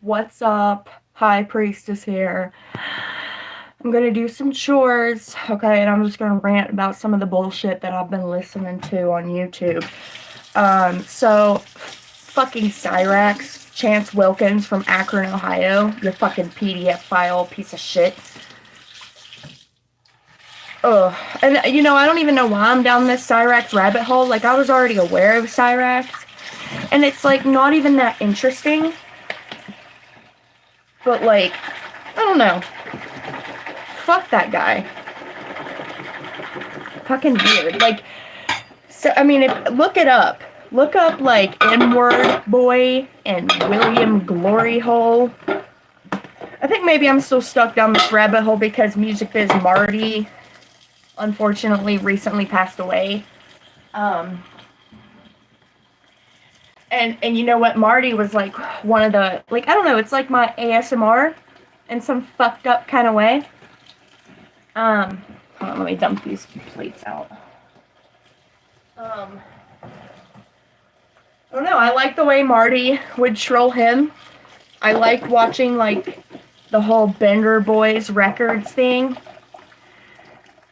What's up? High Priestess here. I'm gonna do some chores, okay, and I'm just gonna rant about some of the bullshit that I've been listening to on YouTube. So, fucking Cryraxx, Chance Wilkins from Akron, Ohio, your fucking PDF file piece of shit. Ugh. And, you know, I don't even know why I'm down this Cryraxx rabbit hole. Like, I was already aware of Cryraxx, and it's, like, not even that interesting. But, like, I don't know. Fuck that guy. Fucking weird. Like, so, I mean, look it up. Look up, like, N-Word Boy and William Glory Hole. I think maybe I'm still stuck down this rabbit hole because Music Biz Marty, unfortunately, recently passed away. And you know what? Marty was, like, one of the, like, I don't know, it's like my ASMR in some fucked up kind of way. Hold on, let me dump these plates out. I don't know, I like the way Marty would troll him. I like watching, like, the whole Bender Boys Records thing.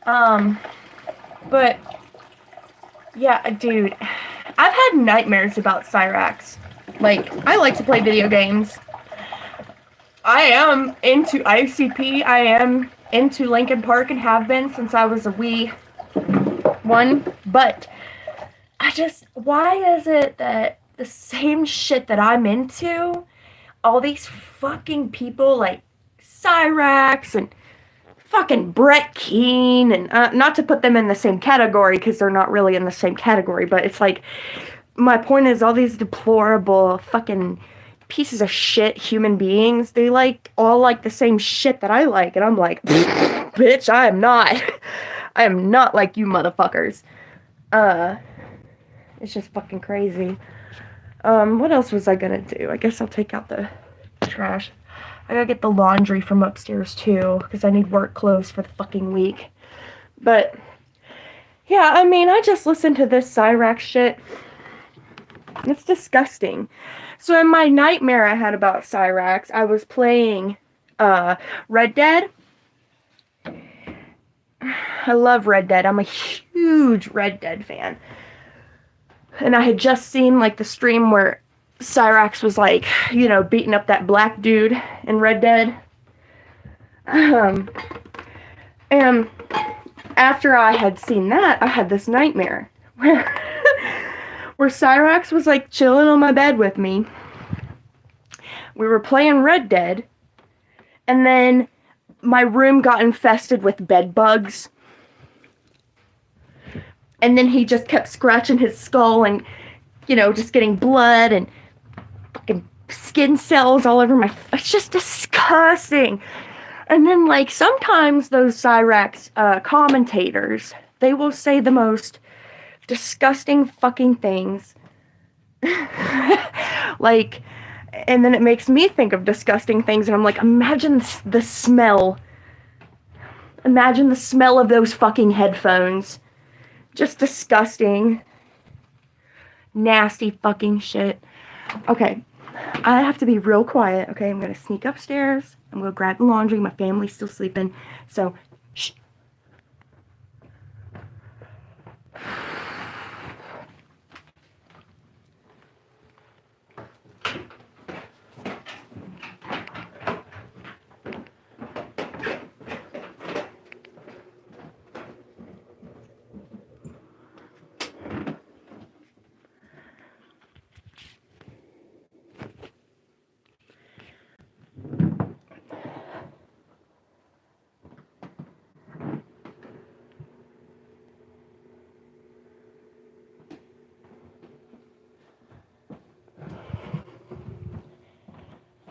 But, yeah, dude, I've had nightmares about Cryraxx. Like, I like to play video games. I am into ICP, I am into Linkin Park and have been since I was a wee one, but why is it that the same shit that I'm into, all these fucking people like Cryraxx and fucking Brett Keane, and not to put them in the same category because they're not really in the same category, but it's like, my point is all these deplorable fucking pieces of shit human beings, they all like the same shit that I like, and I'm like, bitch, I am not like you motherfuckers. It's just fucking crazy. What else was I gonna do? I guess I'll take out the trash. I gotta get the laundry from upstairs too, because I need work clothes for the fucking week. But, yeah, I mean, I just listened to this Cryraxx shit. It's disgusting. So in my nightmare I had about Cryraxx, I was playing Red Dead. I love Red Dead. I'm a huge Red Dead fan. And I had just seen, like, the stream where Cryraxx was, like, you know, beating up that black dude in Red Dead. And after I had seen that, I had this nightmare where Cryraxx was, like, chilling on my bed with me. We were playing Red Dead, and then my room got infested with bed bugs. And then he just kept scratching his skull and, you know, just getting blood and fucking skin cells all over my... It's just disgusting. And then, like, sometimes those Cryraxx commentators, they will say the most disgusting fucking things. Like, and then it makes me think of disgusting things, and I'm like, imagine the smell. Imagine the smell of those fucking headphones. Just disgusting. Nasty fucking shit. Okay, I have to be real quiet, okay? I'm gonna sneak upstairs. I'm gonna grab the laundry. My family's still sleeping, so shh.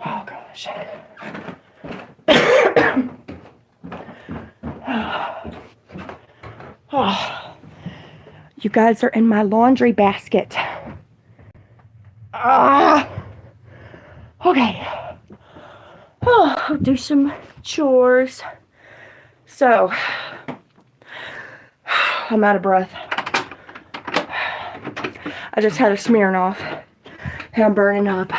Oh, gosh. Oh. You guys are in my laundry basket. Okay. Oh, I'll do some chores. So, I'm out of breath. I just had a Smirnoff, and I'm burning up.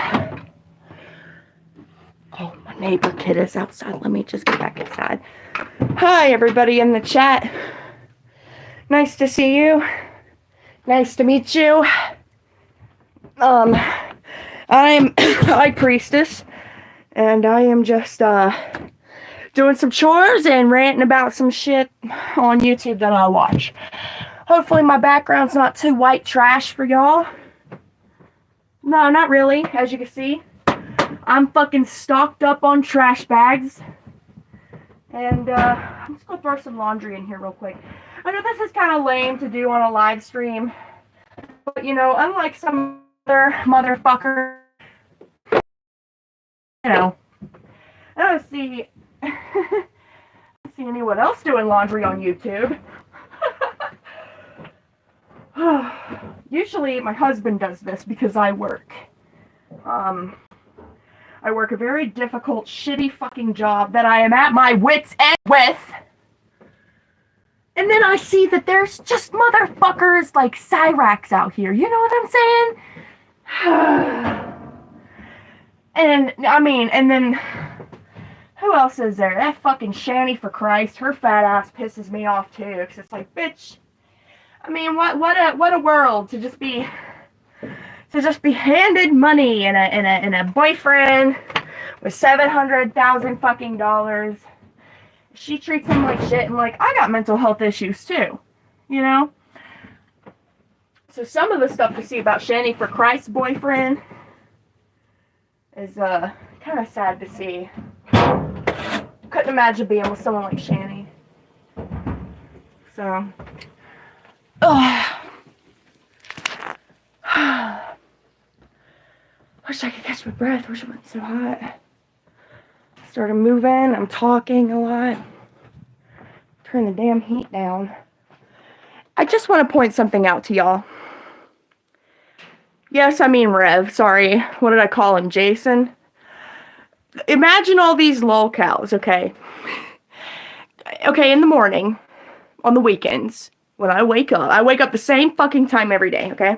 neighbor kid is outside. Let me just get back inside. Hi, everybody in the chat. Nice to see you. Nice to meet you. I'm High Priestess, and I am just doing some chores and ranting about some shit on YouTube that I watch. Hopefully my background's not too white trash for y'all. No, not really. As you can see, I'm fucking stocked up on trash bags. And I'm just gonna throw some laundry in here real quick. I know this is kind of lame to do on a live stream, but you know, unlike some other motherfucker, you know, I don't see anyone else doing laundry on YouTube. Usually my husband does this because I work. I work a very difficult, shitty fucking job that I am at my wit's end with. And then I see that there's just motherfuckers like Cryraxx out here. You know what I'm saying? And, I mean, and then, who else is there? That fucking Shanny for Christ. Her fat ass pisses me off too. Because it's like, bitch. I mean, what a world to just be handed money and a boyfriend with $700,000 fucking dollars. She treats him like shit, and like, I got mental health issues too, you know? So some of the stuff to see about Shanny for Christ's boyfriend is kind of sad to see. Couldn't imagine being with someone like Shanny. So, wish I could catch my breath. Wish it wasn't so hot. Started moving. I'm talking a lot. Turn the damn heat down. I just want to point something out to y'all. Yes, I mean Rev. Sorry. What did I call him? Jason? Imagine all these lol cows, okay? Okay, in the morning, on the weekends, when I wake up the same fucking time every day, okay?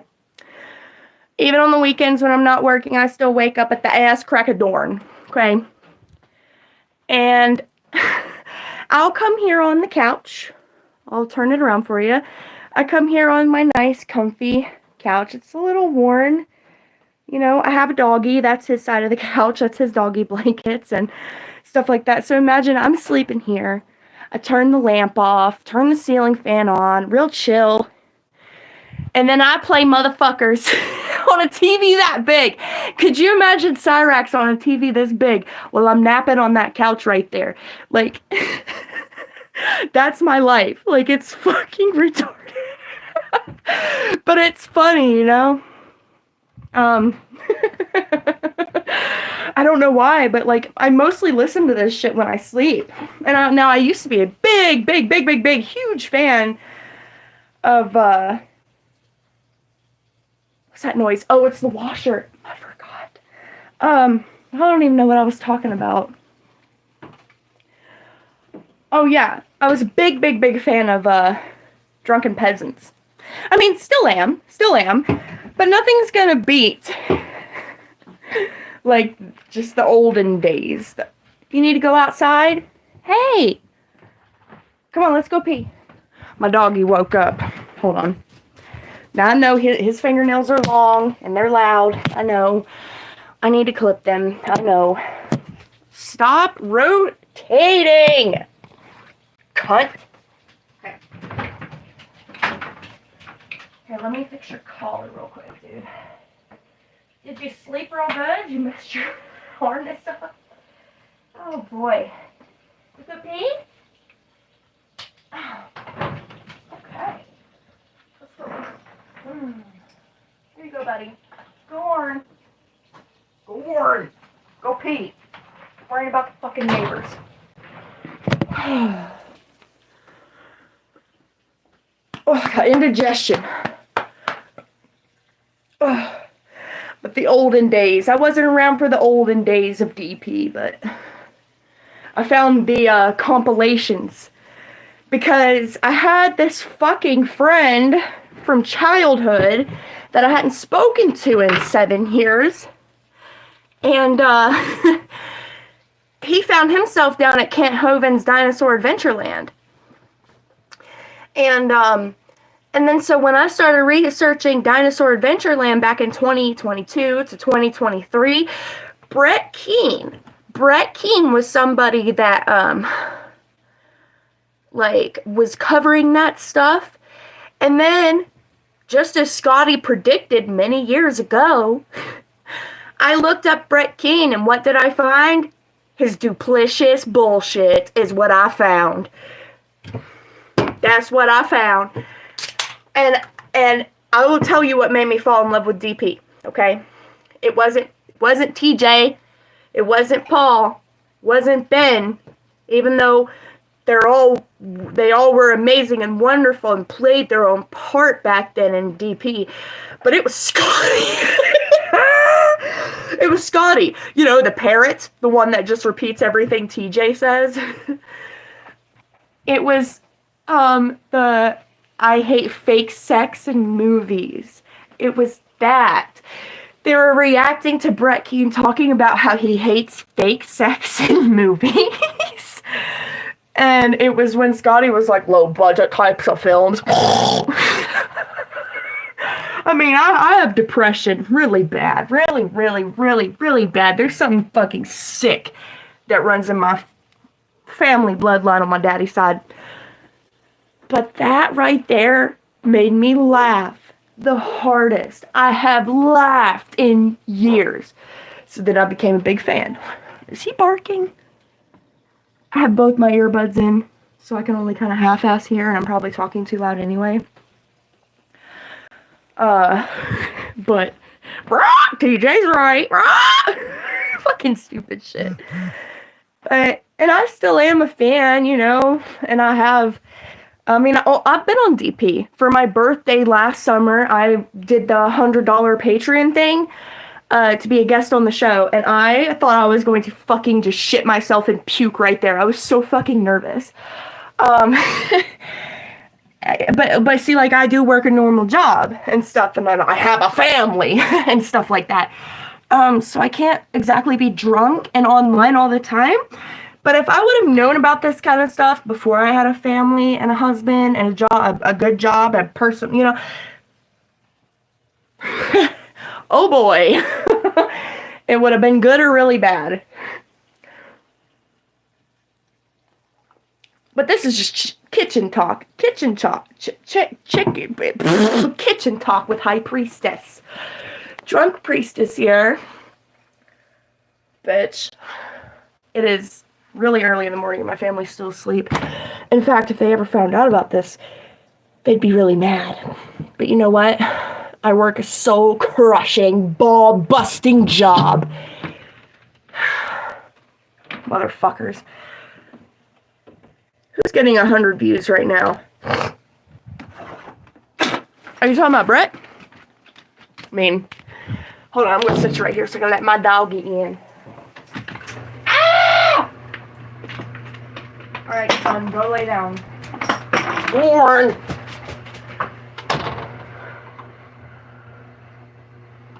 Even on the weekends when I'm not working, I still wake up at the ass crack of dawn, okay? And I'll come here on the couch. I'll turn it around for you. I come here on my nice, comfy couch. It's a little worn. You know, I have a doggy. That's his side of the couch. That's his doggy blankets and stuff like that. So imagine I'm sleeping here. I turn the lamp off, turn the ceiling fan on, real chill. And then I play motherfuckers on a TV that big. Could you imagine Cryraxx on a TV this big while I'm napping on that couch right there? Like, that's my life. Like, it's fucking retarded. But it's funny, you know? I don't know why, but like, I mostly listen to this shit when I sleep. And now I used to be a big, huge fan of, what's that noise? Oh, it's the washer. I forgot. I don't even know what I was talking about. Oh yeah, I was a big fan of, Drunken Peasants. I mean, still am, but nothing's gonna beat, like, just the olden days. If you need to go outside, hey, come on, let's go pee. My doggy woke up. Hold on. Now, I know his fingernails are long, and they're loud. I know. I need to clip them. I know. Stop rotating! Cunt. Okay. Here, let me fix your collar real quick, dude. Did you sleep real good? You messed your harness up? Oh, boy. You go pee? Oh. Okay. Let's go. Here you go, buddy. Go on. Go pee. Worrying about the fucking neighbors. Oh, got indigestion. Oh. But the olden days. I wasn't around for the olden days of DP, but I found the compilations. Because I had this fucking friend from childhood that I hadn't spoken to in 7 years. And found himself down at Kent Hovind's Dinosaur Adventureland. And then so when I started researching Dinosaur Adventureland back in 2022 to 2023, Brett Keane was somebody that, was covering that stuff. And then, just as Scotty predicted many years ago, I looked up Brett Keane, and what did I find? His duplicitous bullshit is what I found. That's what I found. And I will tell you what made me fall in love with DP, okay? It wasn't TJ, it wasn't Paul, wasn't Ben, even though they all were amazing and wonderful and played their own part back then in DP, but it was Scotty. It was Scotty, you know, the parrot, the one that just repeats everything TJ says. It was the I hate fake sex in movies. It was that. They were reacting to Brett Keane talking about how he hates fake sex in movies. And it was when Scotty was like, low budget types of films. I mean, I have depression really bad. Really, really, really, really bad. There's something fucking sick that runs in my family bloodline on my daddy's side. But that right there made me laugh the hardest I have laughed in years. So then I became a big fan. Is he barking? I have both my earbuds in, so I can only kind of half-ass hear, and I'm probably talking too loud anyway. But, TJ's right. Fucking stupid shit. And I still am a fan, you know, and I've been on DP. For my birthday last summer, I did the $100 Patreon thing to be a guest on the show, and I thought I was going to fucking just shit myself and puke right there. I was so fucking nervous. But see, like, I do work a normal job and stuff, and I have a family and stuff like that. So I can't exactly be drunk and online all the time. But if I would have known about this kind of stuff before I had a family and a husband and a job, a good job, a person, you know. Oh boy. It would have been good or really bad. But this is just kitchen talk. Kitchen talk with High Priestess. Drunk Priestess here. Bitch. It is really early in the morning and my family's still asleep. In fact, if they ever found out about this, they'd be really mad. But you know what? I work a soul-crushing, ball-busting job. Motherfuckers. Who's getting 100 views right now? Are you talking about Brett? I mean, hold on, I'm going to sit you right here so I can let my dog get in. Ah! Alright, son, go lay down. Born!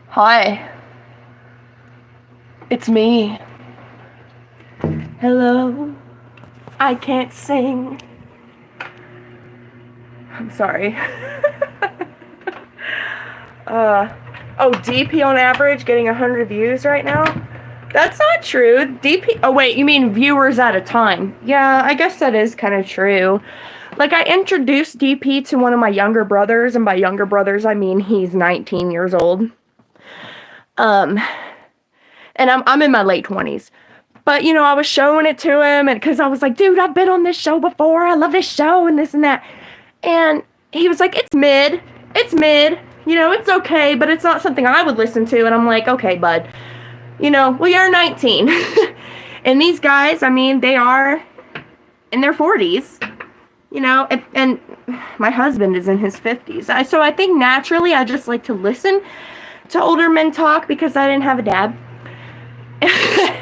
Hi. It's me. Hello. I can't sing. I'm sorry. DP on average getting 100 views right now? That's not true. DP, oh wait, you mean viewers at a time. Yeah, I guess that is kind of true. Like, I introduced DP to one of my younger brothers, and by younger brothers, I mean he's 19 years old. And I'm in my late 20s. But, you know, I was showing it to him, and because I was like, dude, I've been on this show before. I love this show and this and that. And he was like, it's mid. You know, it's okay, but it's not something I would listen to. And I'm like, okay, bud. You know, well, you're 19. And these guys, I mean, they are in their 40s. You know, and my husband is in his 50s. So I think naturally I just like to listen to older men talk because I didn't have a dad.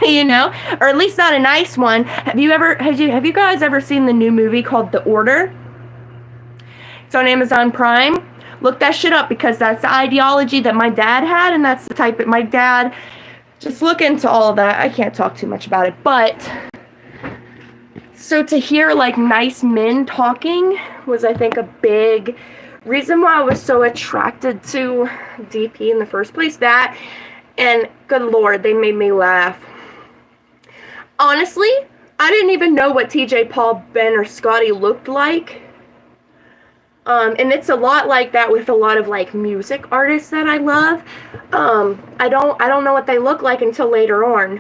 You know, or at least not a nice one. Have you guys ever seen the new movie called The Order? It's on Amazon Prime. Look that shit up because that's the ideology that my dad had, and that's the type that my dad, just look into all of that. I can't talk too much about it, but So to hear, like, nice men talking was, I think, a big reason why I was so attracted to DP in the first place. That, and good lord, they made me laugh. Honestly, I didn't even know what TJ, Paul, Ben, or Scotty looked like. And it's a lot like that with a lot of, like, music artists that I love. I don't know what they look like until later on.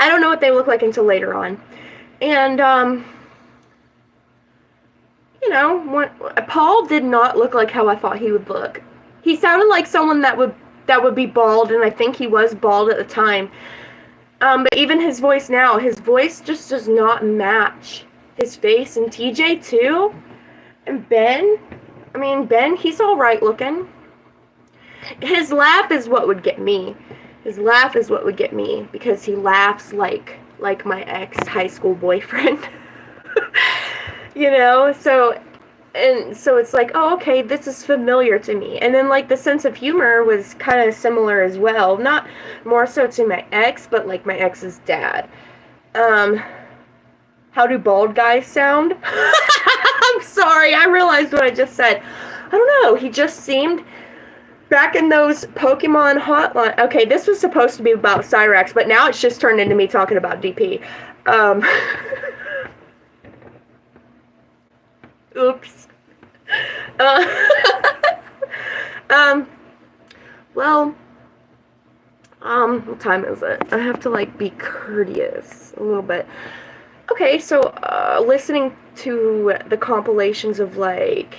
I don't know what they look like until later on. And, you know, Paul did not look like how I thought he would look. He sounded like someone that would be bald, and I think he was bald at the time. But even his voice now, his voice just does not match his face. And TJ too. And Ben, I mean, Ben, he's alright looking. His laugh is what would get me. His laugh is what would get me, because he laughs like my ex-high school boyfriend. You know, so it's like, oh, okay, this is familiar to me. And then, like, the sense of humor was kind of similar as well. Not more so to my ex, but, like, my ex's dad. How do bald guys sound? I'm sorry, I realized what I just said. I don't know, he just seemed, back in those Pokemon hotline, okay, this was supposed to be about Cryraxx, but now it's just turned into me talking about DP. Oops. Well, what time is it? I have to, like, be courteous a little bit. Okay, so, listening to the compilations of, like,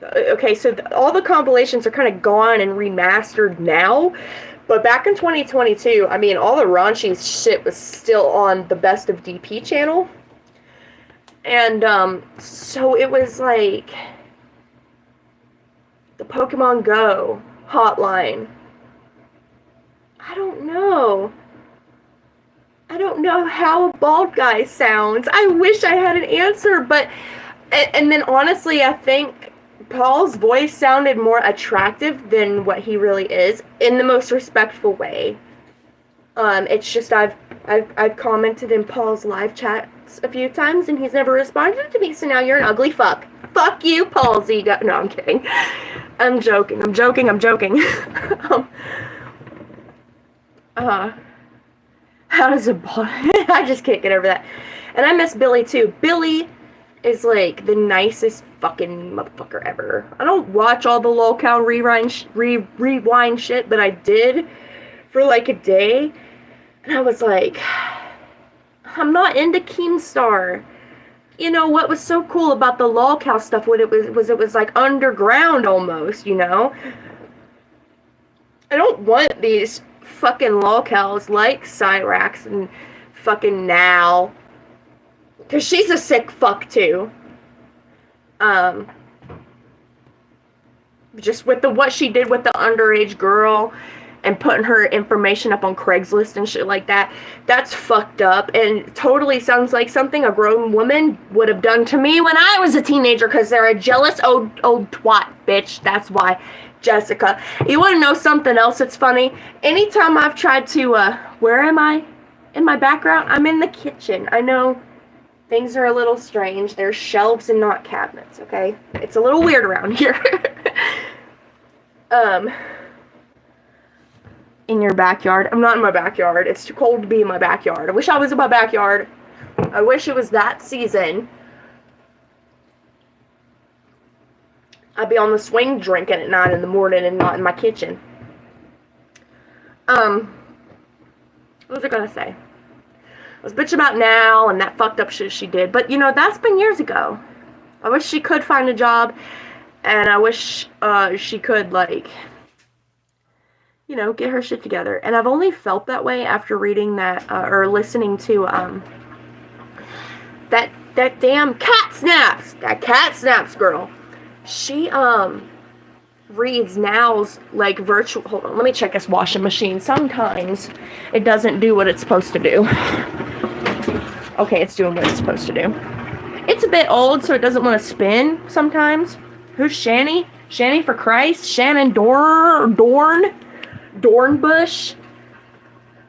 okay, so all the compilations are kind of gone and remastered now, but back in 2022, I mean, all the raunchy shit was still on the Best of DP channel. And, so it was, like, the Pokemon Go hotline. I don't know how a bald guy sounds. I wish I had an answer, but, and then honestly, I think Paul's voice sounded more attractive than what he really is, in the most respectful way. It's just, I've commented in Paul's live chats a few times, and he's never responded to me, so now you're an ugly fuck. Fuck you, Paul's ego. No, I'm kidding. I'm joking. How does a boy... I just can't get over that. And I miss Billy, too. Billy is, like, the nicest fucking motherfucker ever. I don't watch all the lolcow rewind shit, but I did for, like, a day. And I was like, I'm not into Keemstar. You know, what was so cool about the lolcow stuff, it was like underground almost, you know? I don't want these fucking lolcows like Cryraxx and fucking Now. Because she's a sick fuck, too. Just with what she did with the underage girl and putting her information up on Craigslist and shit like that, that's fucked up and totally sounds like something a grown woman would have done to me when I was a teenager, because they're a jealous old twat, bitch. That's why. Jessica, you want to know something else that's funny? Anytime I've tried to, where am I? In my background? I'm in the kitchen. I know things are a little strange. There's shelves and not cabinets, okay? It's a little weird around here. In your backyard. I'm not in my backyard. It's too cold to be in my backyard. I wish I was in my backyard. I wish it was that season. I'd be on the swing drinking at 9 in the morning and not in my kitchen. What was I gonna say? I was bitching about Now and that fucked up shit she did. But, you know, that's been years ago. I wish she could find a job. And I wish she could, like, you know, get her shit together. And I've only felt that way after reading that, or listening to, that damn Cat Snaps! That Cat Snaps girl. She, reads Now's, like, virtual... Hold on, let me check this washing machine. Sometimes it doesn't do what it's supposed to do. Okay, it's doing what it's supposed to do. It's a bit old, so it doesn't want to spin sometimes. Who's Shani? Shani for Christ? Shannon Dornbush?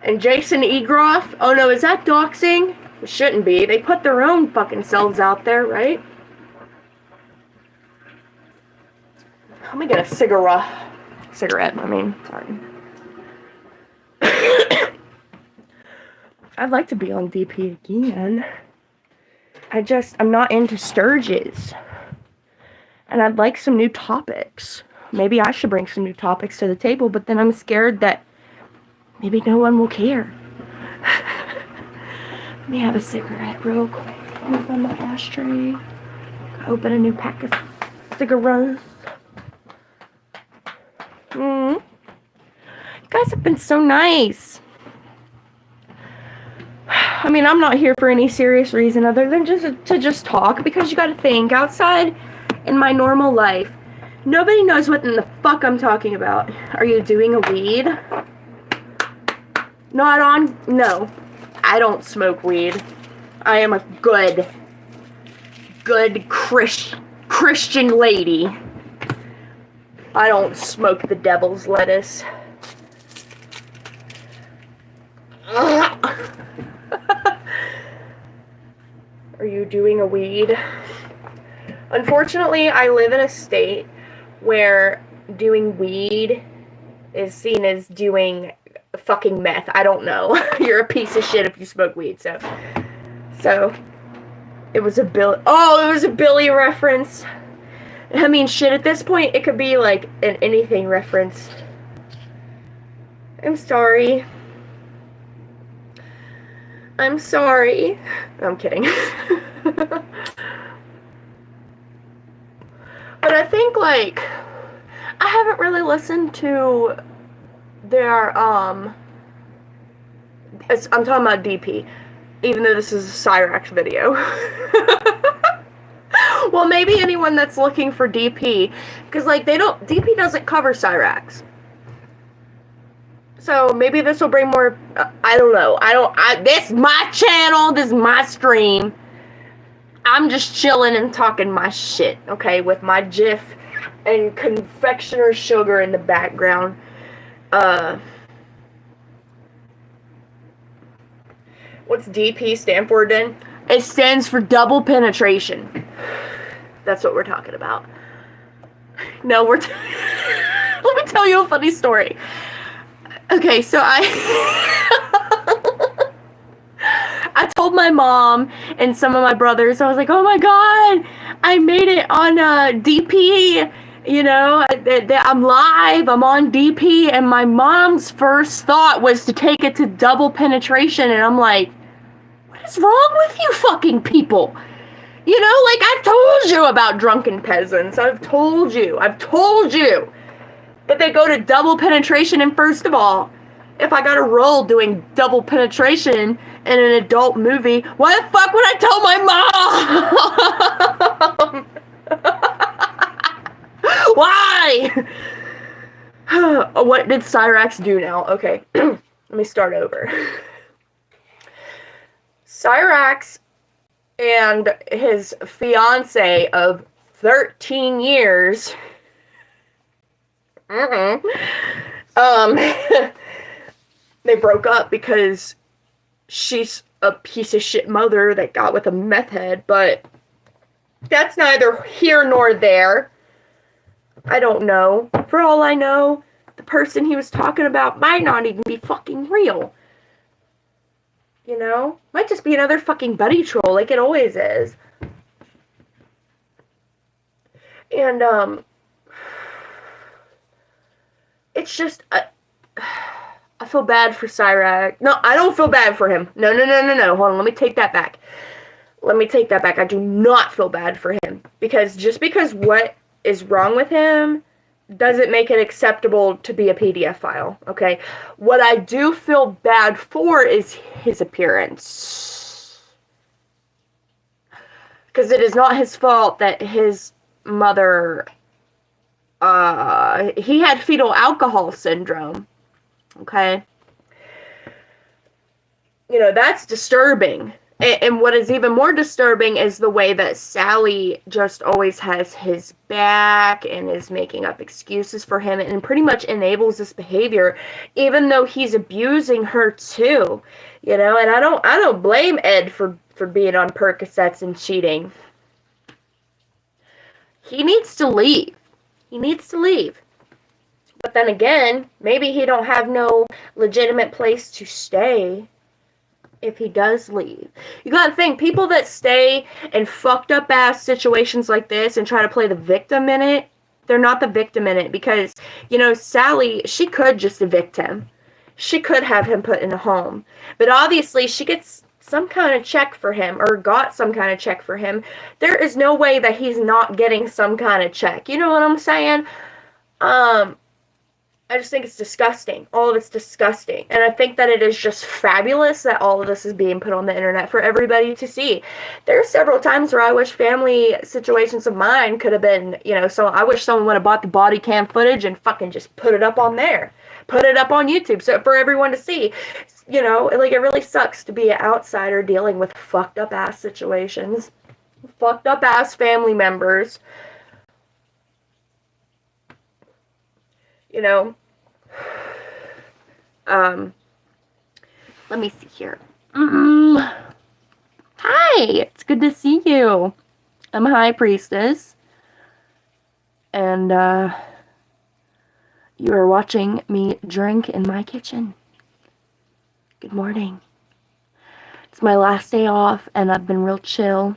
And Jason Egroff? Oh no, is that doxing? It shouldn't be. They put their own fucking selves out there, right? Let me get a cigarette, I mean, sorry. I'd like to be on DP again. I'm not into Sturges. And I'd like some new topics. Maybe I should bring some new topics to the table, but then I'm scared that maybe no one will care. Let me have a cigarette real quick. Move on the ashtray. Open a new pack of cigarettes. You guys have been so nice. I mean, I'm not here for any serious reason other than just talk, because you gotta think, outside in my normal life, nobody knows what in the fuck I'm talking about. Are you doing a weed? Not on? No. I don't smoke weed. I am a good Christian lady. I don't smoke the devil's lettuce. Are you doing a weed? Unfortunately, I live in a state where doing weed is seen as doing fucking meth. I don't know. You're a piece of shit if you smoke weed, so it was a Billy reference. I mean, shit, at this point, it could be like an anything reference. I'm sorry. I'm sorry. I'm kidding. But I think, like, I haven't really listened to their, I'm talking about DP, even though this is a Cryraxx video. Well, maybe anyone that's looking for DP, because, like, DP doesn't cover Cryraxx. So, maybe this will bring more, I don't know, this is my channel, this is my stream. I'm just chilling and talking my shit, okay, with my Jif and confectioner's sugar in the background. What's DP stand for then? It stands for double penetration. That's what we're talking about. No, let me tell you a funny story. Okay, so I told my mom and some of my brothers, I was like, oh my god, I made it on DP, you know, I'm live, I'm on DP, and my mom's first thought was to take it to double penetration, and I'm like, what is wrong with you fucking people? You know, like, I've told you about drunken peasants, I've told you that they go to double penetration, and first of all, if I got a role doing double penetration in an adult movie, why the fuck would I tell my mom? Why? What did Cryraxx do now? Okay, let me start over. Cryraxx and his fiance of 13 years they broke up because she's a piece of shit mother that got with a meth head, but that's neither here nor there. I don't know. For all I know, the person he was talking about might not even be fucking real. You know? Might just be another fucking buddy troll like it always is. And, it's just, I feel bad for Cryraxx. No, I don't feel bad for him. No. Hold on, let me take that back. I do not feel bad for him. Because just because what is wrong with him doesn't make it acceptable to be a PDF file, okay? What I do feel bad for is his appearance. Because it is not his fault that his mother, he had fetal alcohol syndrome, okay? You know, that's disturbing. And what is even more disturbing is the way that Sally just always has his back and is making up excuses for him and pretty much enables this behavior, even though he's abusing her too. You know, and I don't blame Ed for being on Percocets and cheating. He needs to leave. He needs to leave. But then again, maybe he don't have no legitimate place to stay if he does leave. You gotta think, people that stay in fucked up ass situations like this and try to play the victim in it, they're not the victim in it, because, you know, Sally, she could just evict him. She could have him put in a home. But obviously, she gets some kind of check for him, or got some kind of check for him. There is no way that he's not getting some kind of check. You know what I'm saying? I just think it's disgusting. All of it's disgusting. And I think that it is just fabulous that all of this is being put on the internet for everybody to see. There are several times where I wish family situations of mine could have been, you know, so I wish someone would have bought the body cam footage and fucking just put it up on there. Put it up on YouTube so for everyone to see. You know, like, it really sucks to be an outsider dealing with fucked up ass situations. Fucked up ass family members. You know, let me see here. Hi, it's good to see you. I'm High Priestess, and you are watching me drink in my kitchen. Good morning. It's my last day off, and I've been real chill.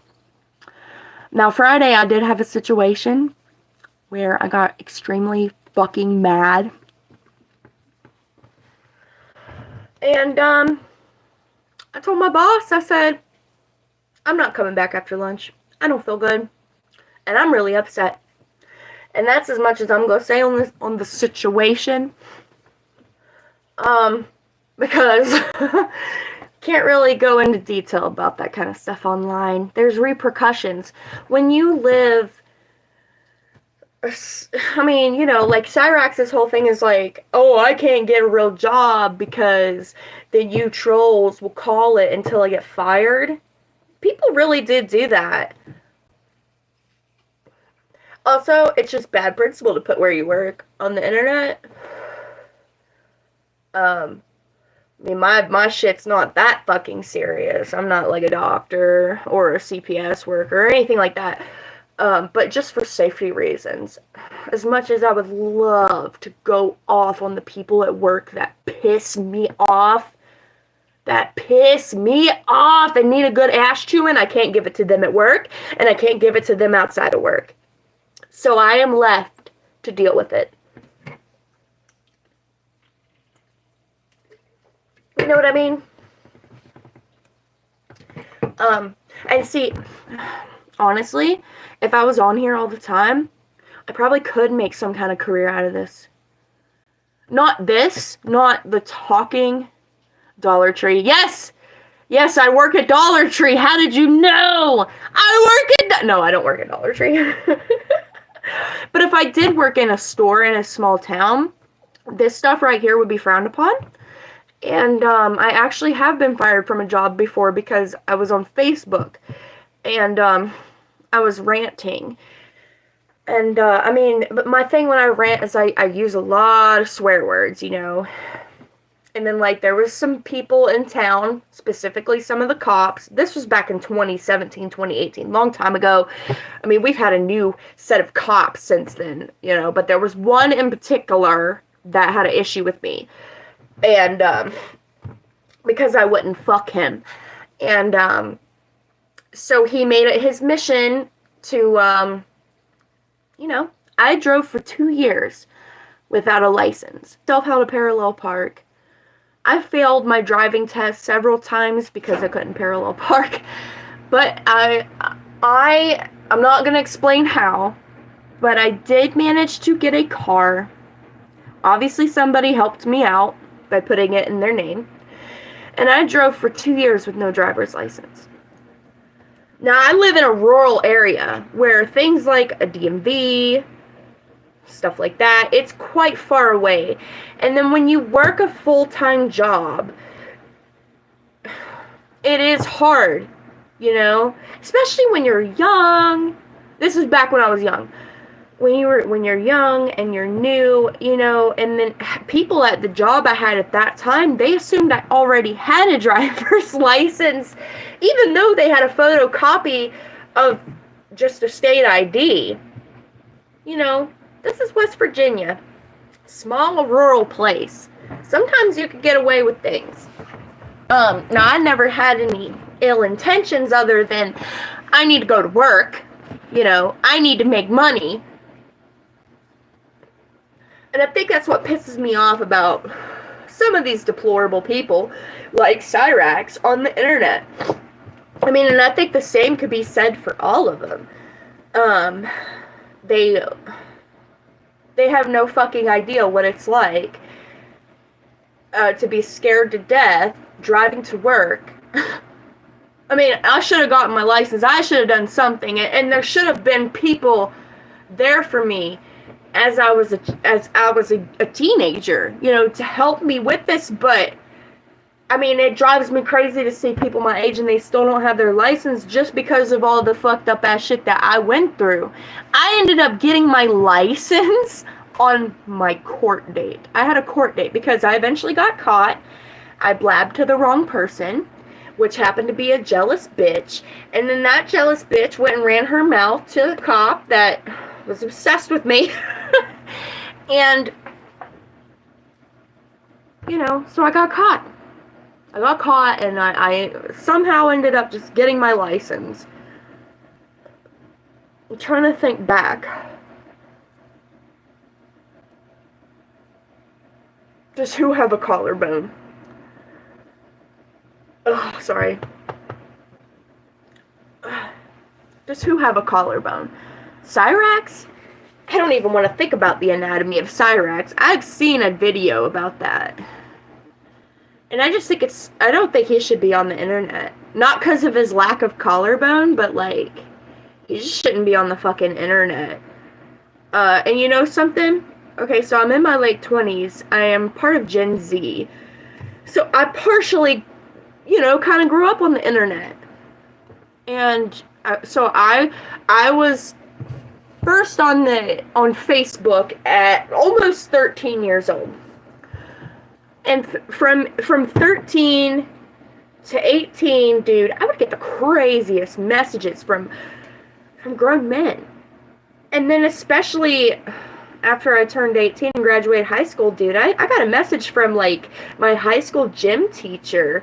Now, Friday, I did have a situation where I got extremely fucking mad. And, I told my boss, I said, I'm not coming back after lunch. I don't feel good. And I'm really upset. And that's as much as I'm going to say on the situation. Because can't really go into detail about that kind of stuff online. There's repercussions. When you live, I mean, you know, like, Cryraxx's whole thing is like, oh, I can't get a real job because then you trolls will call it until I get fired. People really did do that. Also, it's just bad principle to put where you work on the internet. I mean, my shit's not that fucking serious. I'm not like a doctor or a CPS worker or anything like that. But just for safety reasons, as much as I would love to go off on the people at work that piss me off, and need a good ass chewing, I can't give it to them at work, and I can't give it to them outside of work. So I am left to deal with it. You know what I mean? And see, honestly, if I was on here all the time, I probably could make some kind of career out of this. Not the talking Dollar Tree. Yes, I work at Dollar Tree. How did you know? No, I don't work at Dollar Tree. But if I did work in a store in a small town, this stuff right here would be frowned upon. And I actually have been fired from a job before because I was on Facebook. And I was ranting. And, I mean, but my thing when I rant is I use a lot of swear words, you know. And then, like, there was some people in town, specifically some of the cops. This was back in 2017, 2018, long time ago. I mean, we've had a new set of cops since then, you know. But there was one in particular that had an issue with me. And, because I wouldn't fuck him. And, so he made it his mission to, you know, I drove for 2 years without a license. Self-held a parallel park. I failed my driving test several times because I couldn't parallel park. But I'm not going to explain how, but I did manage to get a car. Obviously, somebody helped me out by putting it in their name. And I drove for 2 years with no driver's license. Now, I live in a rural area where things like a DMV, stuff like that, it's quite far away. And then when you work a full-time job, it is hard you know? Especially when you're young. This is back when I was young. When you're young and you're new, you know, and then people at the job I had at that time, they assumed I already had a driver's license, even though they had a photocopy of just a state ID. You know, this is West Virginia. Small rural place. Sometimes you could get away with things. Now I never had any ill intentions other than I need to go to work. You know, I need to make money. And I think that's what pisses me off about some of these deplorable people like Cryraxx on the internet. I mean, and I think the same could be said for all of them. They have no fucking idea what it's like to be scared to death driving to work. I mean, I should have gotten my license. I should have done something, and there should have been people there for me as I was a teenager, you know, to help me with this. But I mean, it drives me crazy to see people my age and they still don't have their license just because of all the fucked up ass shit that I went through. I ended up getting my license on my court date. I had a court date because I eventually got caught. I blabbed to the wrong person, which happened to be a jealous bitch. And then that jealous bitch went and ran her mouth to the cop that was obsessed with me. And, you know, so I got caught. And I somehow ended up just getting my license. I'm trying to think back. Does who have a collarbone? Oh, sorry. Does who have a collarbone? Cryraxx? I don't even want to think about the anatomy of Cryraxx. I've seen a video about that. And I just think I don't think he should be on the internet. Not because of his lack of collarbone, but like, he just shouldn't be on the fucking internet. And you know something? Okay, so I'm in my late 20s. I am part of Gen Z. So I partially, you know, kind of grew up on the internet. And so I was first on Facebook at almost 13 years old. And from 13 to 18, dude, I would get the craziest messages from grown men. And then especially after I turned 18 and graduated high school, dude, I got a message from, like, my high school gym teacher.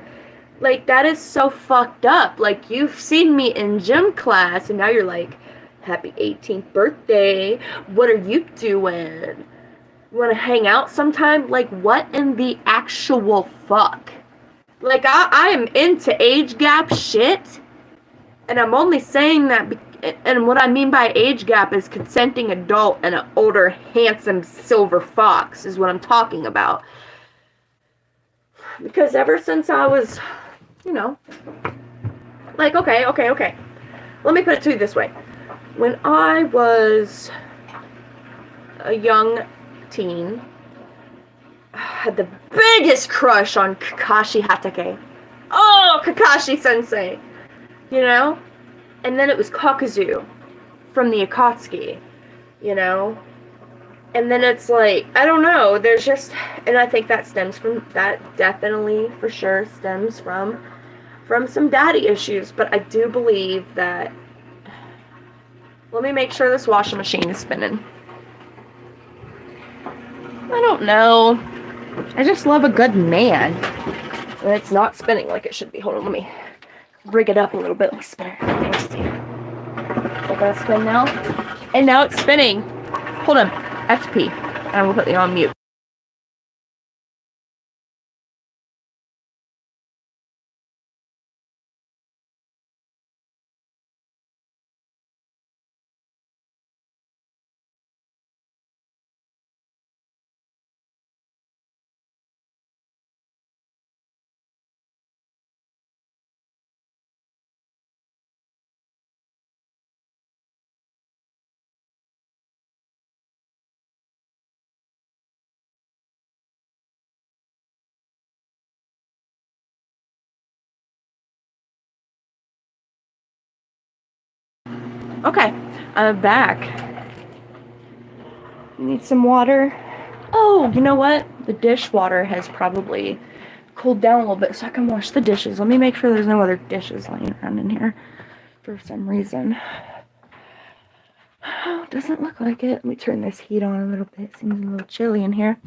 Like, that is so fucked up. Like, you've seen me in gym class, and now you're like, happy 18th birthday. What are you doing? Want to hang out sometime? Like, what in the actual fuck? Like, I am into age gap shit, and I'm only saying that, and what I mean by age gap is consenting adult and an older, handsome silver fox is what I'm talking about. Because ever since I was, you know, like, okay. Let me put it to you this way. When I was a young teen, I had the biggest crush on Kakashi Hatake. Oh, Kakashi Sensei. You know? And then it was Kakuzu from the Akatsuki. You know? And then it's like, I don't know, there's just, and I think that definitely, for sure, stems from some daddy issues. But I do believe that, let me make sure this washing machine is spinning. I don't know. I just love a good man. And it's not spinning like it should be. Hold on, let me rig it up a little bit like spinner. Let's see. Is it gonna spin now? And now it's spinning. Hold on. I have to pee. I will put you on mute. Okay, I'm back. Need some water. Oh, you know what? The dishwater has probably cooled down a little bit so I can wash the dishes. Let me make sure there's no other dishes laying around in here for some reason. Oh, doesn't look like it. Let me turn this heat on a little bit. Seems a little chilly in here.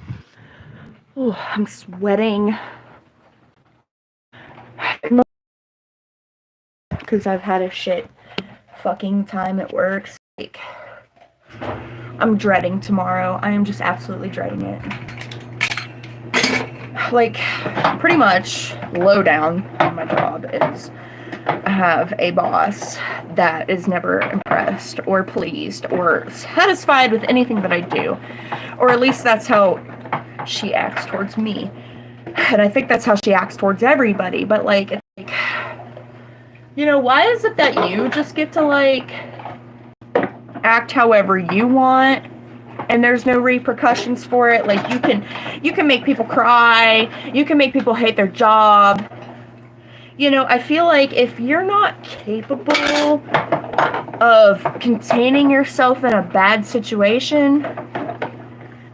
Oh, I'm sweating. Because I've had a shit fucking time at work. Like, I'm dreading tomorrow. I am just absolutely dreading it. Like, pretty much low down on my job is I have a boss that is never impressed or pleased or satisfied with anything that I do. Or at least that's how she acts towards me. And I think that's how she acts towards everybody. But, like, it's like, you know, why is it that you just get to, like, act however you want and there's no repercussions for it? Like, you can make people cry, you can make people hate their job. You know, I feel like if you're not capable of containing yourself in a bad situation,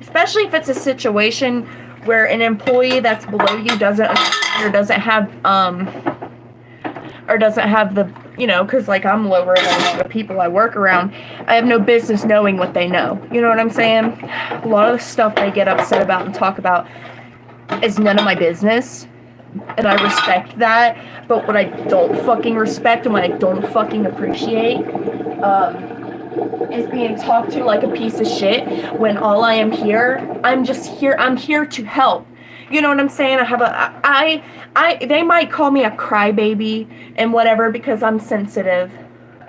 especially if it's a situation where an employee that's below you doesn't have the, you know, because, like, I'm lower than the people I work around. I have no business knowing what they know. You know what I'm saying? A lot of the stuff they get upset about and talk about is none of my business. And I respect that. But what I don't fucking respect and what I don't fucking appreciate is being talked to like a piece of shit when all I am here, I'm here to help. You know what I'm saying? They might call me a crybaby and whatever because I'm sensitive,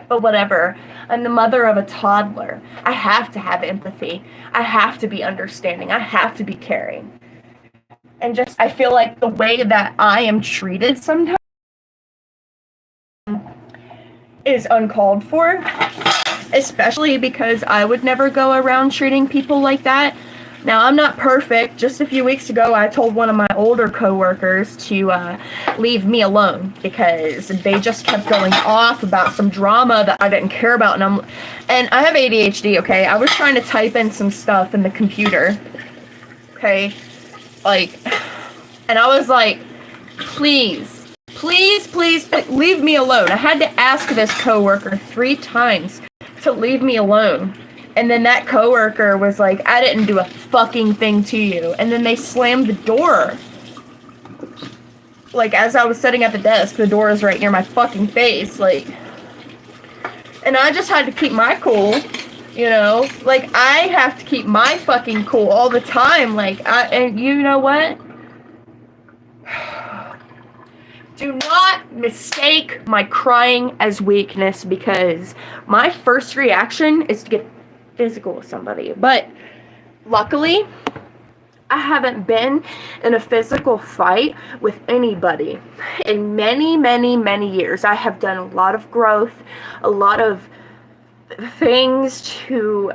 but whatever. I'm the mother of a toddler. I have to have empathy. I have to be understanding. I have to be caring. And just, I feel like the way that I am treated sometimes is uncalled for, especially because I would never go around treating people like that. Now, I'm not perfect. Just a few weeks ago, I told one of my older coworkers to leave me alone because they just kept going off about some drama that I didn't care about. And I have ADHD, okay? I was trying to type in some stuff in the computer, okay? Like, and I was like, please, leave me alone. I had to ask this coworker 3 times to leave me alone. And then that coworker was like, I didn't do a fucking thing to you. And then they slammed the door. Like, as I was sitting at the desk, the door is right near my fucking face, like, and I just had to keep my cool. You know, like, I have to keep my fucking cool all the time. Like, and you know what? Do not mistake my crying as weakness, because my first reaction is to get physical with somebody. But luckily, I haven't been in a physical fight with anybody in many, many, many years. I have done a lot of growth, a lot of things to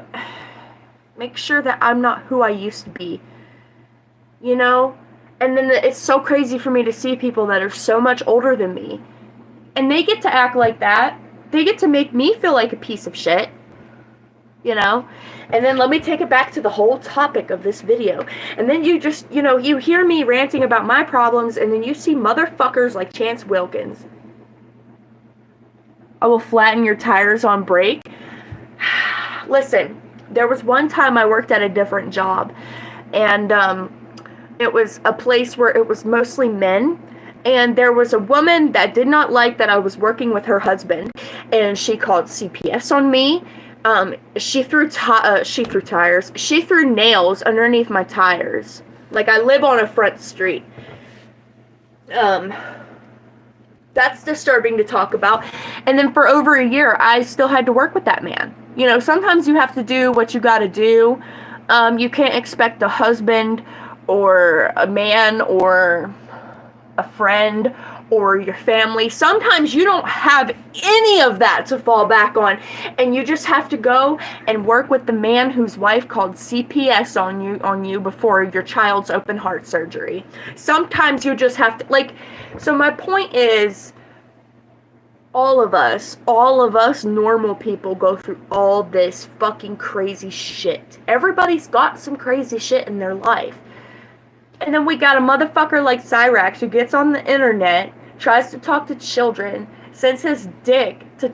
make sure that I'm not who I used to be, you know? And then it's so crazy for me to see people that are so much older than me, and they get to act like that. They get to make me feel like a piece of shit, you know? And then let me take it back to the whole topic of this video. And then you just, you know, you hear me ranting about my problems, and then you see motherfuckers like Chance Wilkins. I will flatten your tires on break. Listen, there was one time I worked at a different job, and it was a place where it was mostly men, and there was a woman that did not like that I was working with her husband, and she called CPS on me. She threw tires. She threw nails underneath my tires. Like, I live on a front street. That's disturbing to talk about. And then for over a year, I still had to work with that man. You know, sometimes you have to do what you gotta do. You can't expect a husband or a man or a friend or your family. Sometimes you don't have any of that to fall back on, and you just have to go and work with the man whose wife called CPS on you before your child's open heart surgery. Sometimes you just have to, like, so my point is, all of us normal people go through all this fucking crazy shit. Everybody's got some crazy shit in their life. And then we got a motherfucker like Cryraxx who gets on the internet, tries to talk to children, sends his dick to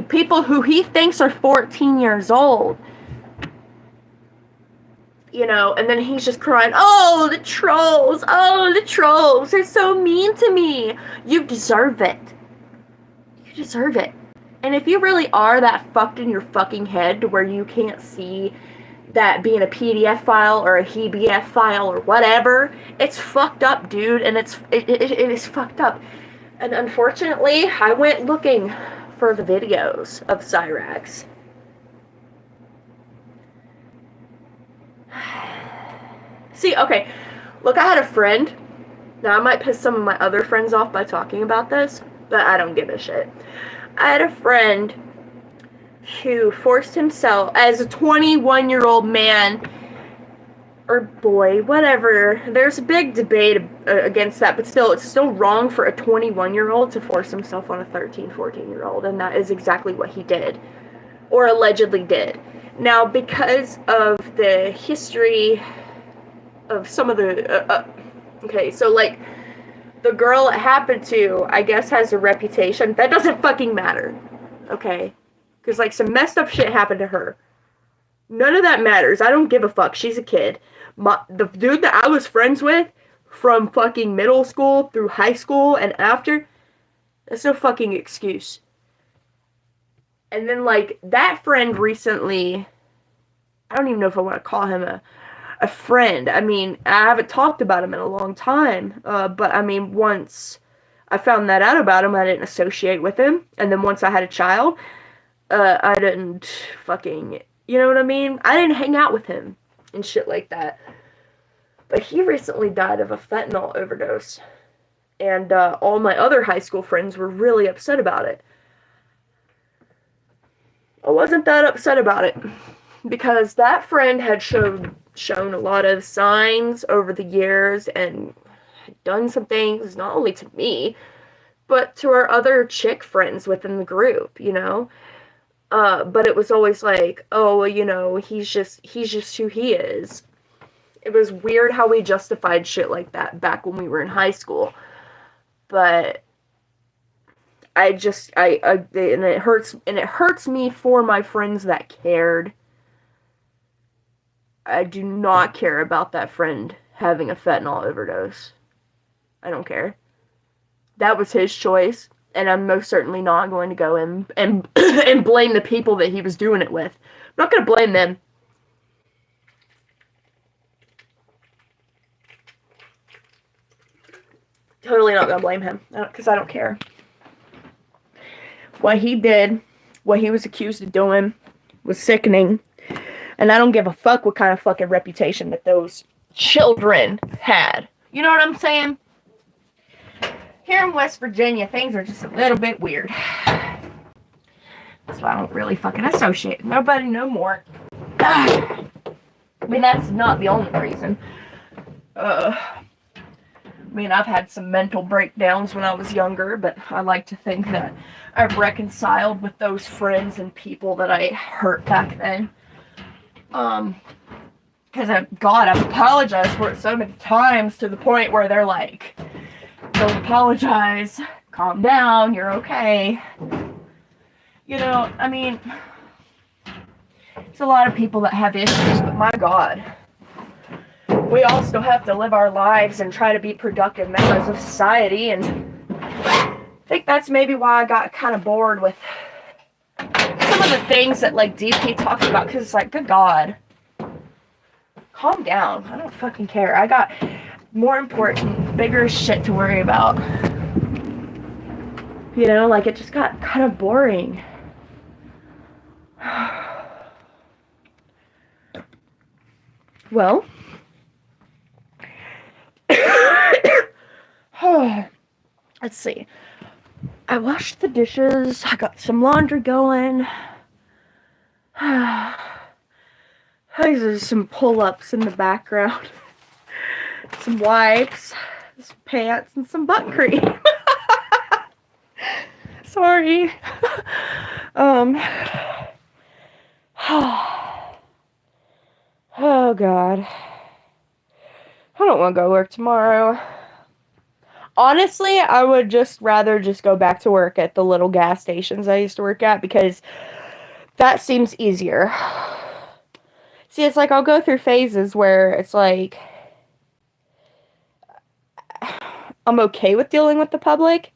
people who he thinks are 14 years old. You know, and then he's just crying, oh, the trolls, they're so mean to me. You deserve it. You deserve it. And if you really are that fucked in your fucking head to where you can't see that being a PDF file or a HEBF file or whatever, it's fucked up, dude, and it is fucked up. And unfortunately, I went looking for the videos of Cryraxx. See, okay, look, I had a friend. Now, I might piss some of my other friends off by talking about this, but I don't give a shit. I had a friend who forced himself, as a 21-year-old man, or boy, whatever, there's a big debate against that, but still, it's still wrong for a 21-year-old to force himself on a 13, 14-year-old, and that is exactly what he did, or allegedly did. Now, because of the history of some of the, okay, so, like, the girl it happened to, I guess, has a reputation. That doesn't fucking matter, okay? Because, like, some messed up shit happened to her. None of that matters. I don't give a fuck. She's a kid. The dude that I was friends with from fucking middle school through high school and after, that's no fucking excuse. And then, like, that friend recently, I don't even know if I want to call him a friend. I mean, I haven't talked about him in a long time. But, I mean, once I found that out about him, I didn't associate with him. And then once I had a child, I didn't fucking, you know what I mean? I didn't hang out with him and shit like that. But he recently died of a fentanyl overdose. And all my other high school friends were really upset about it. I wasn't that upset about it. Because that friend had shown a lot of signs over the years and had done some things, not only to me, but to our other chick friends within the group, you know? But it was always like, oh, well, you know, he's just who he is. It was weird how we justified shit like that back when we were in high school. But and it hurts me for my friends that cared. I do not care about that friend having a fentanyl overdose. I don't care. That was his choice, and I'm most certainly not going to go and and blame the people that he was doing it with. I'm not going to blame them. Totally not going to blame him, because I don't care. What he did, what he was accused of doing, was sickening. And I don't give a fuck what kind of fucking reputation that those children had. You know what I'm saying? Here in West Virginia, things are just a little bit weird. That's why I don't really fucking associate with nobody no more. I mean, that's not the only reason. I mean, I've had some mental breakdowns when I was younger, but I like to think that I've reconciled with those friends and people that I hurt back then. Because I've apologized for it so many times to the point where they're like, don't apologize, calm down, you're okay. You know, I mean, there's a lot of people that have issues, but my God, we all still have to live our lives and try to be productive members of society, and I think that's maybe why I got kind of bored with some of the things that, like, DP talks about, because it's like, good God, calm down. I don't fucking care. I got more important, bigger shit to worry about. You know, like, it just got kind of boring. Well, let's see. I washed the dishes. I got some laundry going. There's some pull-ups in the background. Some wipes, some pants, and some butt cream. Sorry. Oh, God. I don't want to go work tomorrow. Honestly, I would just rather just go back to work at the little gas stations I used to work at because that seems easier. See, it's like I'll go through phases where it's like I'm okay with dealing with the public.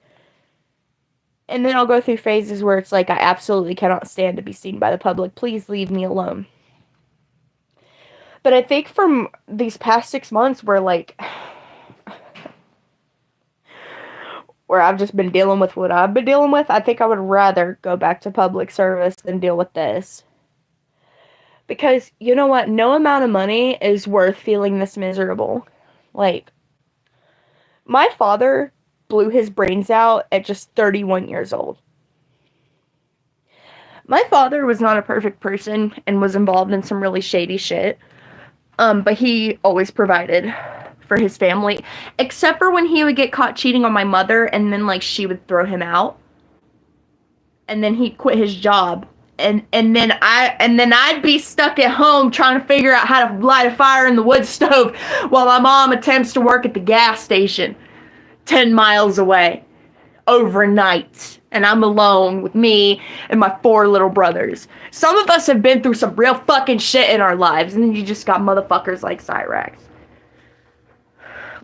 And then I'll go through phases where it's like I absolutely cannot stand to be seen by the public. Please leave me alone. But I think from these past 6 months where I've just been dealing with what I've been dealing with, I think I would rather go back to public service than deal with this. Because, you know what? No amount of money is worth feeling this miserable. Like, my father blew his brains out at just 31 years old. My father was not a perfect person and was involved in some really shady shit. But he always provided for his family, except for when he would get caught cheating on my mother, and then she would throw him out, and then he'd quit his job, and then I'd be stuck at home trying to figure out how to light a fire in the wood stove while my mom attempts to work at the gas station 10 miles away overnight, and I'm alone with me and my 4 little brothers. Some of us have been through some real fucking shit in our lives, and then you just got motherfuckers like Cryraxx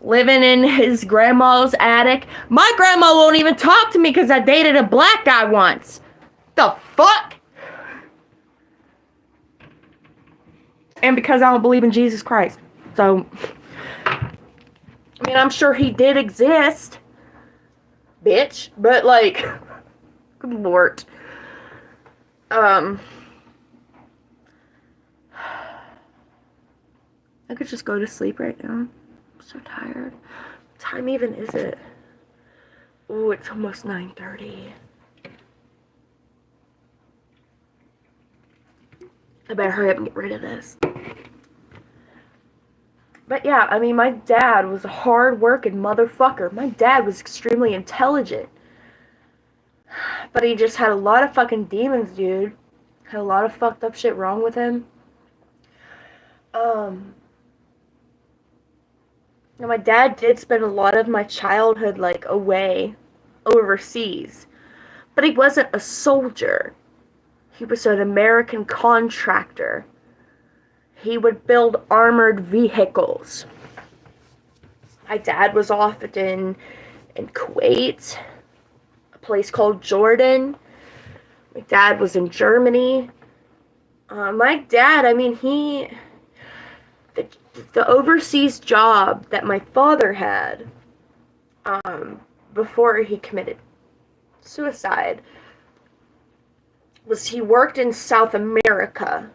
living in his grandma's attic. My grandma won't even talk to me because I dated a black guy once. The fuck? And because I don't believe in Jesus Christ. So, I mean, I'm sure he did exist, bitch, but good lord. I could just go to sleep right now. I'm so tired. What time even is it? Ooh, it's almost 9:30. I better hurry up and get rid of this. But yeah, I mean, my dad was a hard-working motherfucker. My dad was extremely intelligent. But he just had a lot of fucking demons, dude. Had a lot of fucked up shit wrong with him. Now, my dad did spend a lot of my childhood, away, overseas. But he wasn't a soldier. He was an American contractor. He would build armored vehicles. My dad was off in Kuwait, a place called Jordan. My dad was in Germany. My dad, I mean, the overseas job that my father had before he committed suicide was he worked in South America.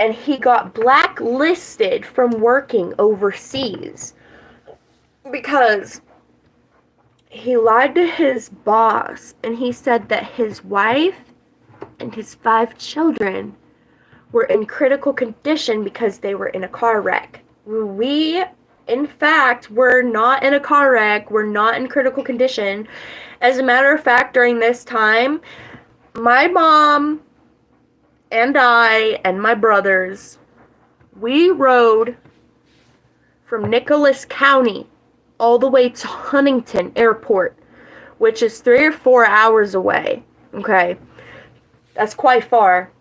And he got blacklisted from working overseas because he lied to his boss, and he said that his wife and his 5 children were in critical condition because they were in a car wreck. We, in fact, were not in a car wreck. We're not in critical condition. As a matter of fact, during this time, my mom and I and my brothers, we rode from Nicholas County all the way to Huntington Airport, which is 3 or 4 hours away. Okay, that's quite far.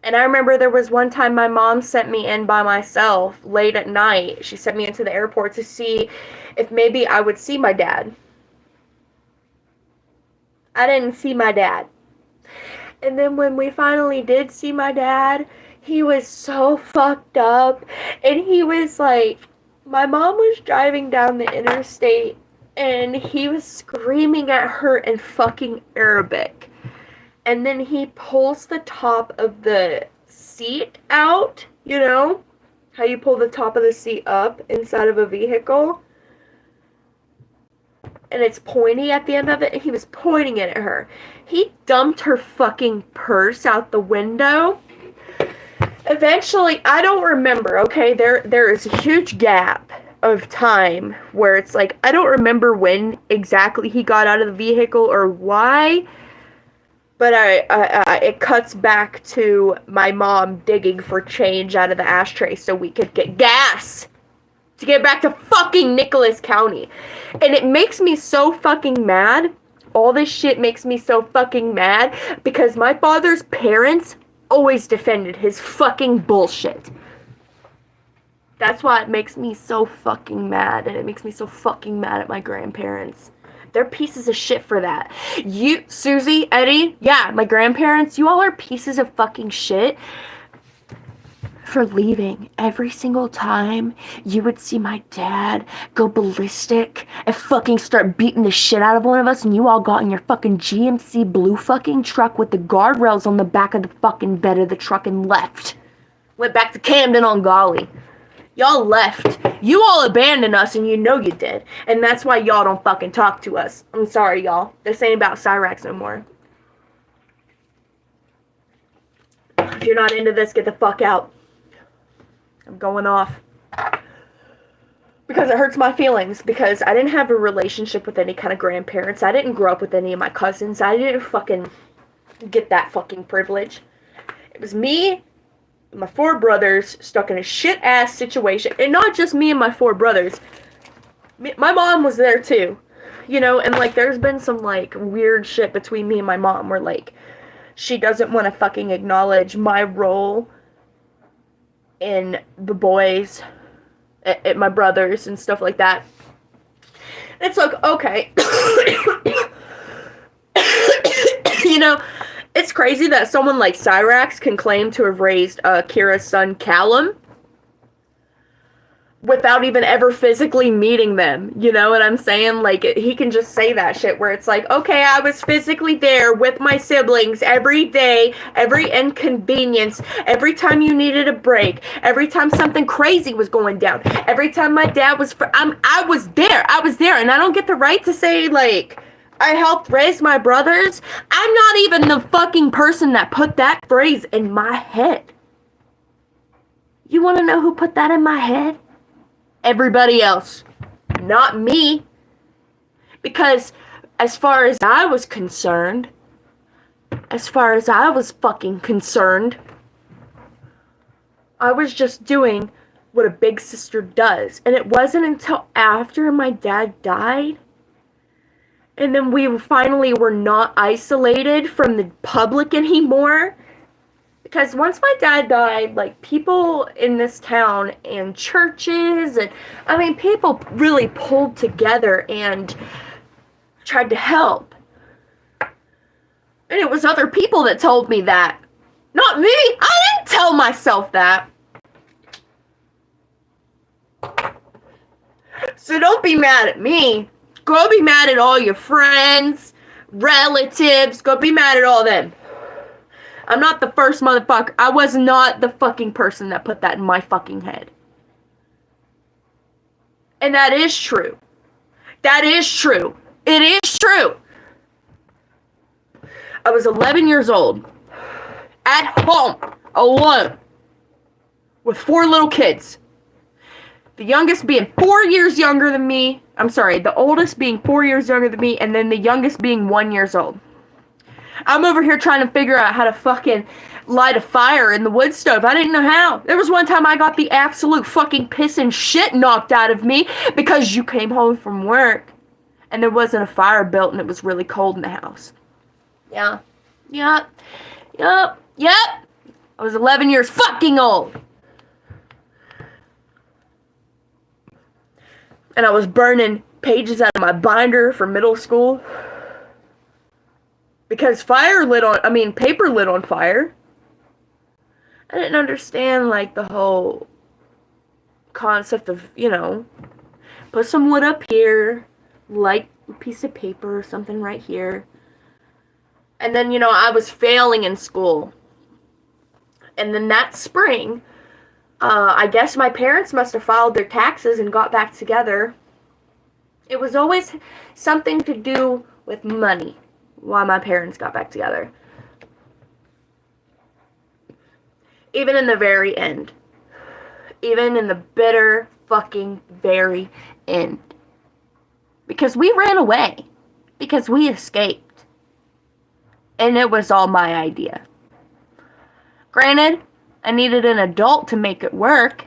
And I remember there was one time my mom sent me in by myself late at night. She sent me into the airport to see if maybe I would see my dad. I didn't see my dad. And then when we finally did see my dad, he was so fucked up. And he was my mom was driving down the interstate, and he was screaming at her in fucking Arabic. And then he pulls the top of the seat out, you know? How you pull the top of the seat up inside of a vehicle? And it's pointy at the end of it, and he was pointing it at her. He dumped her fucking purse out the window. Eventually, I don't remember, okay? There is a huge gap of time where it's like, I don't remember when exactly he got out of the vehicle or why, but it cuts back to my mom digging for change out of the ashtray so we could get gas to get back to fucking Nicholas County. And it makes me so fucking mad. All this shit makes me so fucking mad because my father's parents always defended his fucking bullshit. That's why it makes me so fucking mad, and it makes me so fucking mad at my grandparents. They're pieces of shit for that. You, Susie, Eddie, yeah, my grandparents, you all are pieces of fucking shit for leaving. Every single time you would see my dad go ballistic and fucking start beating the shit out of one of us, and you all got in your fucking GMC blue fucking truck with the guardrails on the back of the fucking bed of the truck and left. Went back to Camden on Golly. Y'all left. You all abandoned us, and you know you did. And that's why y'all don't fucking talk to us. I'm sorry, y'all. This ain't about Cryraxx no more. If you're not into this, get the fuck out. I'm going off. Because it hurts my feelings. Because I didn't have a relationship with any kind of grandparents. I didn't grow up with any of my cousins. I didn't fucking get that fucking privilege. It was me, my 4 brothers, stuck in a shit-ass situation. And not just me and my 4 brothers. My mom was there, too. You know, and, like, there's been some, like, weird shit between me and my mom where, like, she doesn't want to fucking acknowledge my role in the boys, at my brothers, and stuff like that. And it's like, okay. You know, it's crazy that someone like Cryraxx can claim to have raised Kira's son Callum without even ever physically meeting them. You know what I'm saying? Like, he can just say that shit where it's like, okay, I was physically there with my siblings every day, every inconvenience, every time you needed a break, every time something crazy was going down, every time my dad was, I was there, and I don't get the right to say, like, I helped raise my brothers. I'm not even the fucking person that put that phrase in my head. You want to know who put that in my head? Everybody else. Not me. Because as far as I was concerned, as far as I was fucking concerned, I was just doing what a big sister does. And it wasn't until after my dad died, and then we finally were not isolated from the public anymore. Because once my dad died, like, people in this town and churches and, I mean, people really pulled together and tried to help. And it was other people that told me that. Not me! I didn't tell myself that. So don't be mad at me. Go be mad at all your friends, relatives. Go be mad at all them. I'm not the first motherfucker. I was not the fucking person that put that in my fucking head. And that is true. That is true. It is true. I was 11 years old. At home. Alone. With 4 little kids. The youngest being 4 years younger than me. I'm sorry, the oldest being 4 years younger than me, and then the youngest being 1 year old. I'm over here trying to figure out how to fucking light a fire in the wood stove. I didn't know how. There was one time I got the absolute fucking piss and shit knocked out of me because you came home from work and there wasn't a fire built and it was really cold in the house. Yeah. Yep. I was 11 years fucking old. And I was burning pages out of my binder for middle school. Because paper lit on fire. I didn't understand, like, the whole concept of, you know, put some wood up here, light a piece of paper or something right here. And then, you know, I was failing in school. And then that spring, I guess my parents must have filed their taxes and got back together. It was always something to do with money why my parents got back together. Even in the very end. Even in the bitter fucking very end. Because we ran away. Because we escaped. And it was all my idea. Granted, I needed an adult to make it work,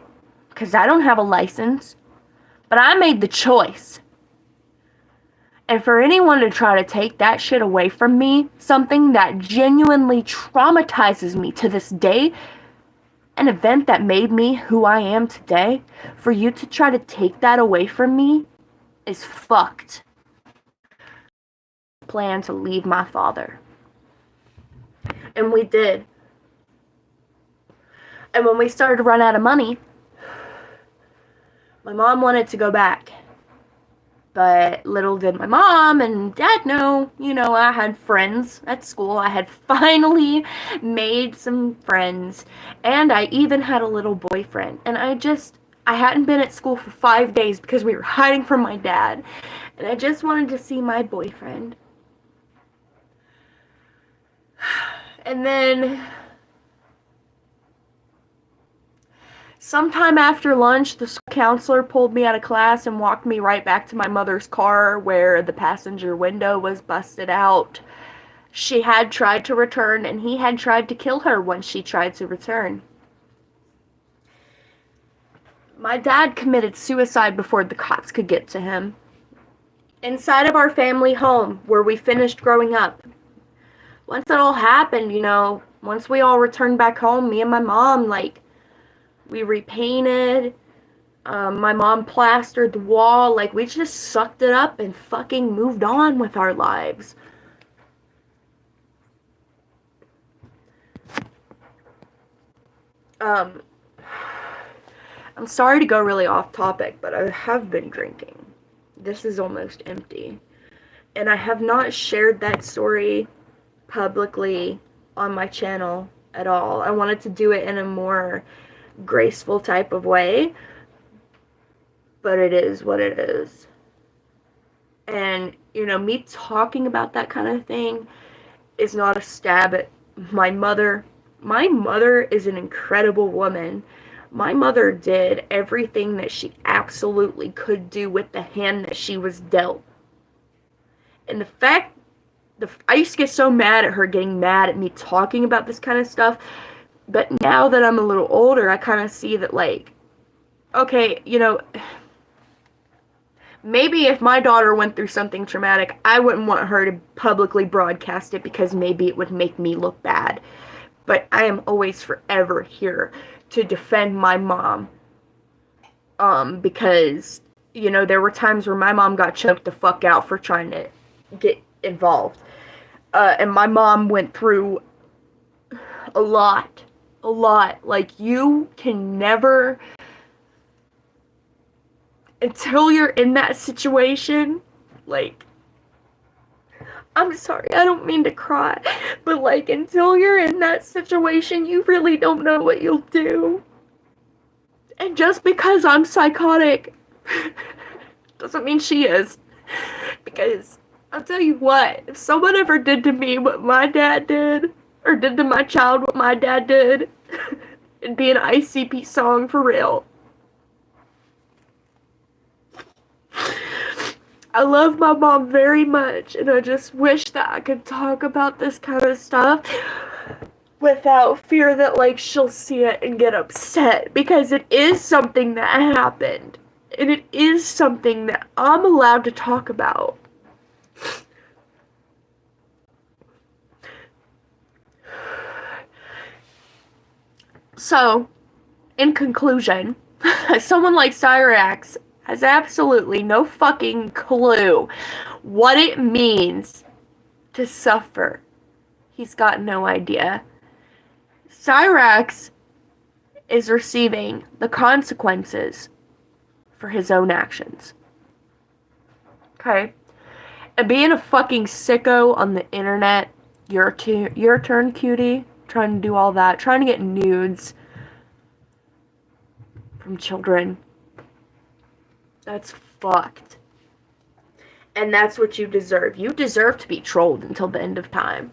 because I don't have a license. But I made the choice. And for anyone to try to take that shit away from me, something that genuinely traumatizes me to this day, an event that made me who I am today, for you to try to take that away from me is fucked. Plan to leave my father. And we did. And when we started to run out of money, my mom wanted to go back. But little did my mom and dad know, I had friends at school. I had finally made some friends. And I even had a little boyfriend. And I hadn't been at school for 5 days because we were hiding from my dad. And I just wanted to see my boyfriend. And then sometime after lunch, the school counselor pulled me out of class and walked me right back to my mother's car where the passenger window was busted out. She had tried to return, and he had tried to kill her when she tried to return. My dad committed suicide before the cops could get to him. Inside of our family home, where we finished growing up. Once it all happened, once we all returned back home, me and my mom, we repainted. My mom plastered the wall. We just sucked it up and fucking moved on with our lives. I'm sorry to go really off topic, but I have been drinking. This is almost empty. And I have not shared that story publicly on my channel at all. I wanted to do it in a more graceful type of way, but it is what it is. And me talking about that kind of thing is not a stab at my mother. My mother is an incredible woman. My mother did everything that she absolutely could do with the hand that she was dealt. And I used to get so mad at her getting mad at me talking about this kind of stuff. But now that I'm a little older, I kind of see that, okay, maybe if my daughter went through something traumatic, I wouldn't want her to publicly broadcast it because maybe it would make me look bad. But I am always forever here to defend my mom. Because, there were times where my mom got choked the fuck out for trying to get involved. And my mom went through a lot. You can never, until you're in that situation, I'm sorry, I don't mean to cry, but until you're in that situation, you really don't know what you'll do. And just because I'm psychotic doesn't mean she is. Because I'll tell you what, if someone ever did to me what my dad did, or did to my child what my dad did, it'd be an ICP song for real. I love my mom very much, and I just wish that I could talk about this kind of stuff without fear that she'll see it and get upset, because it is something that happened, and it is something that I'm allowed to talk about. So, in conclusion, someone like Cryraxx has absolutely no fucking clue what it means to suffer. He's got no idea. Cryraxx is receiving the consequences for his own actions. Okay? And being a fucking sicko on the internet, your turn, cutie, trying to do all that, trying to get nudes from children. That's fucked. And that's what you deserve. You deserve to be trolled until the end of time.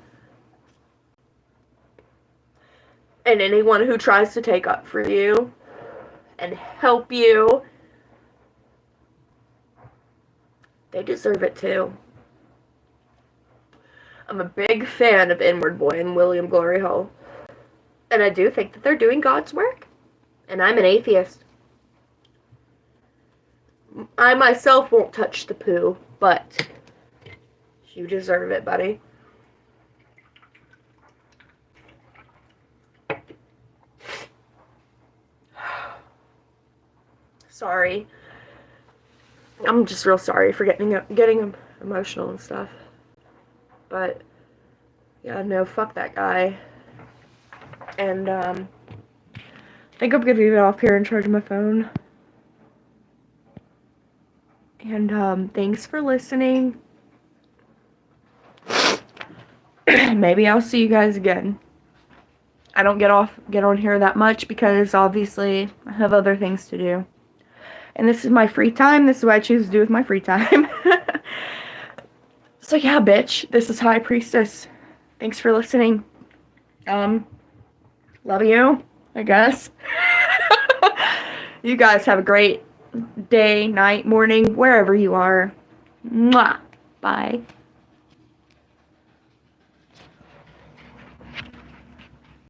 And anyone who tries to take up for you and help you They deserve it too. I'm a big fan of Inward Boy and William Glory Hole. And I do think that they're doing God's work. And I'm an atheist. I myself won't touch the poo, but you deserve it, buddy. Sorry. I'm just real sorry for getting emotional and stuff. But, yeah, no, fuck that guy. And, I think I'm gonna leave it off here and charge my phone. And, thanks for listening. Maybe I'll see you guys again. I don't get on here that much because, obviously, I have other things to do. And this is my free time. This is what I choose to do with my free time. So yeah, bitch. This is High Priestess. Thanks for listening. Love you, I guess. You guys have a great day, night, morning, wherever you are. Mwah. Bye.